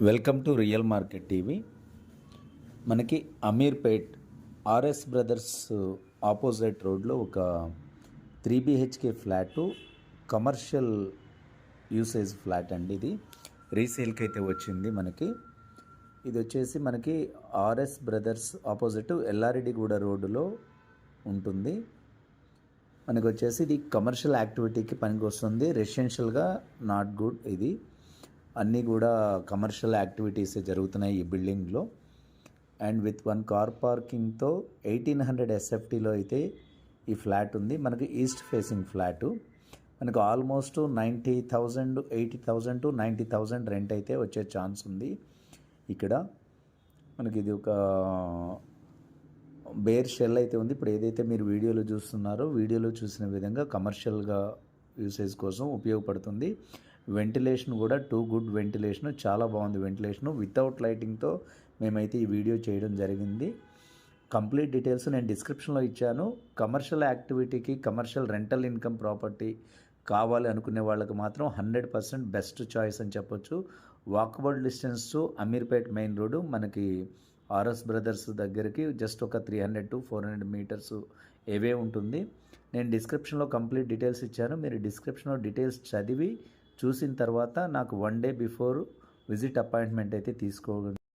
Welcome to real market TV. మనకి Ameerpet RS brothers opposite రోడ్లో ఒక 3 BHK flat, commercial usage flat అండి. ఇది రీసేల్కి అయితే వచ్చింది. ఇది వచ్చేసి మనకి ఆర్ఎస్ బ్రదర్స్ ఆపోజిట్ ఎల్లారెడ్డిగూడ రోడ్డులో ఉంటుంది. మనకు వచ్చేసి ఇది కమర్షియల్ యాక్టివిటీకి పనికి వస్తుంది. రెసిడెన్షియల్గా నాట్ గుడ్. ఇది అన్నీ కూడా కమర్షియల్ యాక్టివిటీస్ జరుగుతున్నాయి ఈ బిల్డింగ్లో. అండ్ విత్ 1 కార్ పార్కింగ్తో 1800 ఎస్ఎఫ్టీలో అయితే ఈ ఫ్లాట్ ఉంది. మనకి ఈస్ట్ ఫేసింగ్ ఫ్లాటు. మనకు ఆల్మోస్ట్ 90,000 80,000 టు 90,000 రెంట్ అయితే వచ్చే ఛాన్స్ ఉంది. ఇక్కడ మనకి ఇది ఒక బేర్ షెల్ అయితే ఉంది. ఇప్పుడు ఏదైతే మీరు వీడియోలో చూస్తున్నారో, వీడియోలో చూసిన విధంగా కమర్షియల్గా యూసేజ్ కోసం ఉపయోగపడుతుంది. వెంటిలేషన్ కూడా గుడ్ వెంటిలేషన్, చాలా బాగుంది వెంటిలేషన్. వితౌట్ లైటింగ్తో మేమైతే ఈ వీడియో చేయడం జరిగింది. కంప్లీట్ డీటెయిల్స్ నేను డిస్క్రిప్షన్లో ఇచ్చాను. కమర్షియల్ యాక్టివిటీకి, కమర్షియల్ రెంటల్ ఇన్కమ్ ప్రాపర్టీ కావాలి అనుకునే వాళ్ళకి మాత్రం 100% బెస్ట్ చాయిస్ అని చెప్పొచ్చు. Walkable distance to Ameerpet main road, మనకి ఆర్ఎస్ బ్రదర్స్ దగ్గరికి జస్ట్ ఒక 300 టు 400 మీటర్స్ ఏవే ఉంటుంది. నేను డిస్క్రిప్షన్లో కంప్లీట్ డీటెయిల్స్ ఇచ్చాను. మీరు డిస్క్రిప్షన్లో డీటెయిల్స్ చదివి చూసిన తర్వాత నాకు 1 డే బిఫోర్ విజిట్ అపాయింట్మెంట్ అయితే తీసుకోగలరు.